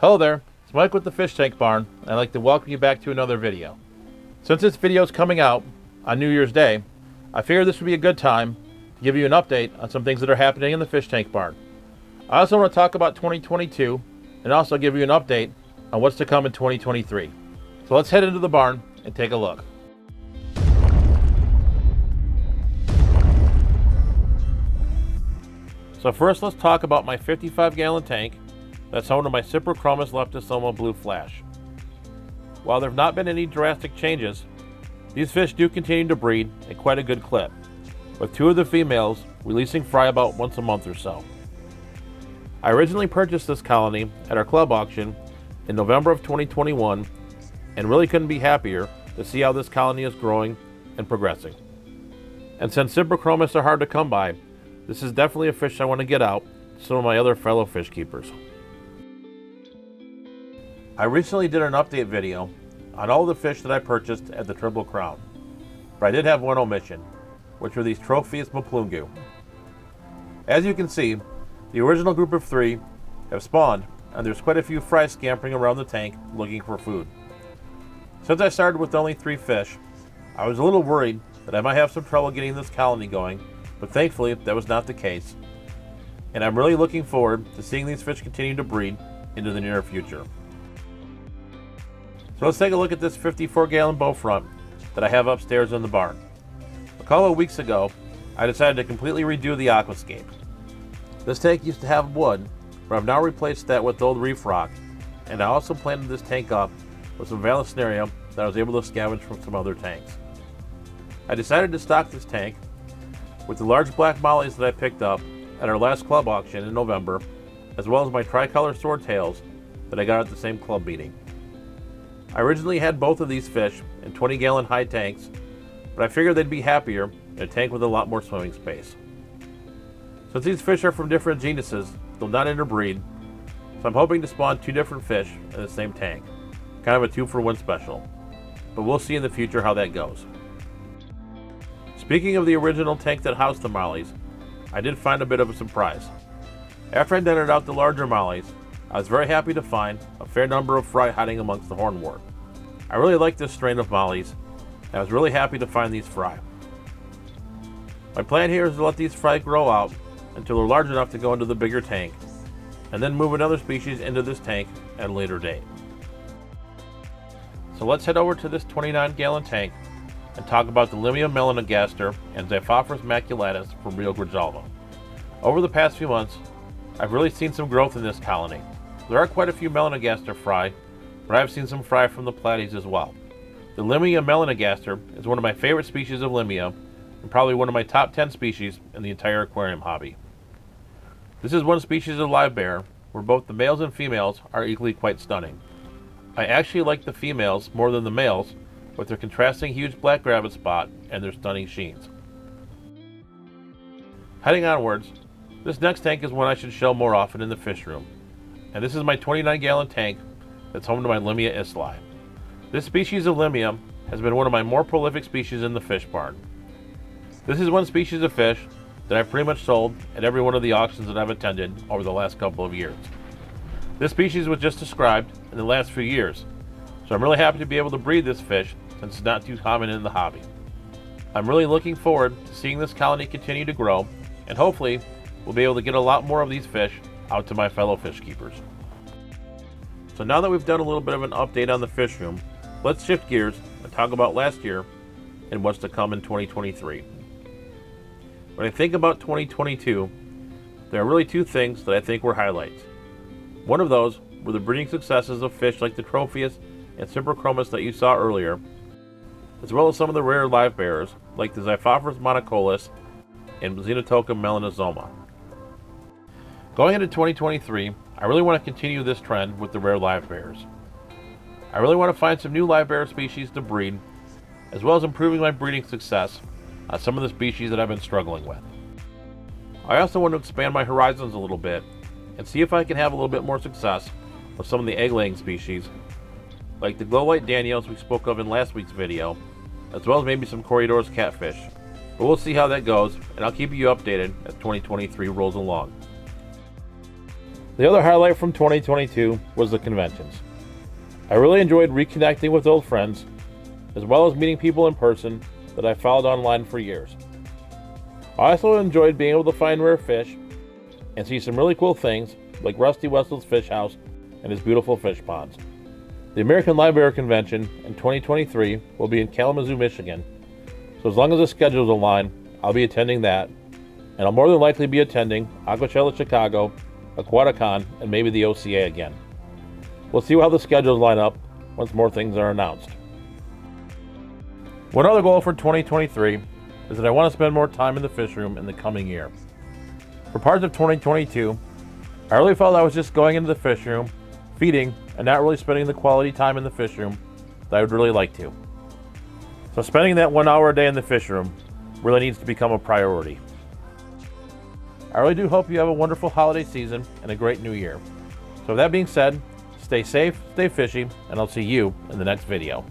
Hello there, it's Mike with the Fish Tank Barn. I'd like to welcome you back to another video. Since this video is coming out on New Year's Day, I figured this would be a good time to give you an update on some things that are happening in the Fish Tank Barn. I also want to talk about 2022 and also give you an update on what's to come in 2023. So let's head into the barn and take a look. So first, let's talk about my 55-gallon tank that's home to my Cyprichromis Leptosoma blue flash. While there have not been any drastic changes, these fish do continue to breed at quite a good clip, with two of the females releasing fry about once a month or so. I originally purchased this colony at our club auction in November of 2021 and really couldn't be happier to see how this colony is growing and progressing. And since Cyprichromis are hard to come by, this is definitely a fish I want to get out to some of my other fellow fish keepers. I recently did an update video on all the fish that I purchased at the Triple Crown, but I did have one omission, which were these Tropheus Mplungu. As you can see, the original group of 3 have spawned, and there's quite a few fry scampering around the tank looking for food. Since I started with only 3 fish, I was a little worried that I might have some trouble getting this colony going, but thankfully that was not the case. And I'm really looking forward to seeing these fish continue to breed into the near future. So let's take a look at this 54-gallon bow front that I have upstairs in the barn. A couple of weeks ago, I decided to completely redo the aquascape. This tank used to have wood, but I've now replaced that with old reef rock, and I also planted this tank up with some Vallisneria that I was able to scavenge from some other tanks. I decided to stock this tank with the large black mollies that I picked up at our last club auction in November, as well as my tricolor swordtails that I got at the same club meeting. I originally had both of these fish in 20-gallon high tanks, but I figured they'd be happier in a tank with a lot more swimming space. Since these fish are from different genuses, they'll not interbreed, so I'm hoping to spawn 2 different fish in the same tank. Kind of a 2-for-1 special, but we'll see in the future how that goes. Speaking of the original tank that housed the mollies, I did find a bit of a surprise. After I netted out the larger mollies, I was very happy to find a fair number of fry hiding amongst the hornwort. I really like this strain of mollies, and I was really happy to find these fry. My plan here is to let these fry grow out until they're large enough to go into the bigger tank, and then move another species into this tank at a later date. So let's head over to this 29-gallon tank and talk about the Limia Melanogaster and Tropheus maculatus from Rio Grijalva. Over the past few months, I've really seen some growth in this colony. There are quite a few Melanogaster fry, but I've seen some fry from the platies as well. The Limia Melanogaster is one of my favorite species of Limia, and probably one of my top 10 species in the entire aquarium hobby. This is one species of live bear where both the males and females are equally quite stunning. I actually like the females more than the males, with their contrasting huge black rabbit spot and their stunning sheens. Heading onwards, this next tank is one I should show more often in the fish room, and this is my 29-gallon tank that's home to my Limia Islai. This species of Limia has been one of my more prolific species in the fish barn. This is one species of fish that I've pretty much sold at every one of the auctions that I've attended over the last couple of years. This species was just described in the last few years, so I'm really happy to be able to breed this fish since it's not too common in the hobby. I'm really looking forward to seeing this colony continue to grow, and hopefully we'll be able to get a lot more of these fish out to my fellow fish keepers. So now that we've done a little bit of an update on the fish room, let's shift gears and talk about last year and what's to come in 2023. When I think about 2022, there are really 2 things that I think were highlights. One of those were the breeding successes of fish like the Tropheus and Cyprichromis that you saw earlier, as well as some of the rare live bearers like the Tropheus Mplungu and Limia Melanogaster. Going into 2023, I really want to continue this trend with the rare live bearers. I really want to find some new live bear species to breed, as well as improving my breeding success on some of the species that I've been struggling with. I also want to expand my horizons a little bit and see if I can have a little bit more success with some of the egg-laying species, like the glow light danios we spoke of in last week's video, as well as maybe some Corridor's catfish. But we'll see how that goes, and I'll keep you updated as 2023 rolls along. The other highlight from 2022 was the conventions. I really enjoyed reconnecting with old friends, as well as meeting people in person that I followed online for years. I also enjoyed being able to find rare fish and see some really cool things like Rusty Wessel's fish house and his beautiful fish ponds. The American Library Convention in 2023 will be in Kalamazoo, Michigan, so as long as the schedules align, I'll be attending that, and I'll more than likely be attending Aquacella Chicago, Aquaticon, and maybe the OCA again. We'll see how the schedules line up once more things are announced. One other goal for 2023 is that I want to spend more time in the fish room in the coming year. For parts of 2022, I really felt I was just going into the fish room, feeding, and not really spending the quality time in the fish room that I would really like to. So spending that 1 hour a day in the fish room really needs to become a priority. I really do hope you have a wonderful holiday season and a great new year. So with that being said, stay safe, stay fishy, and I'll see you in the next video.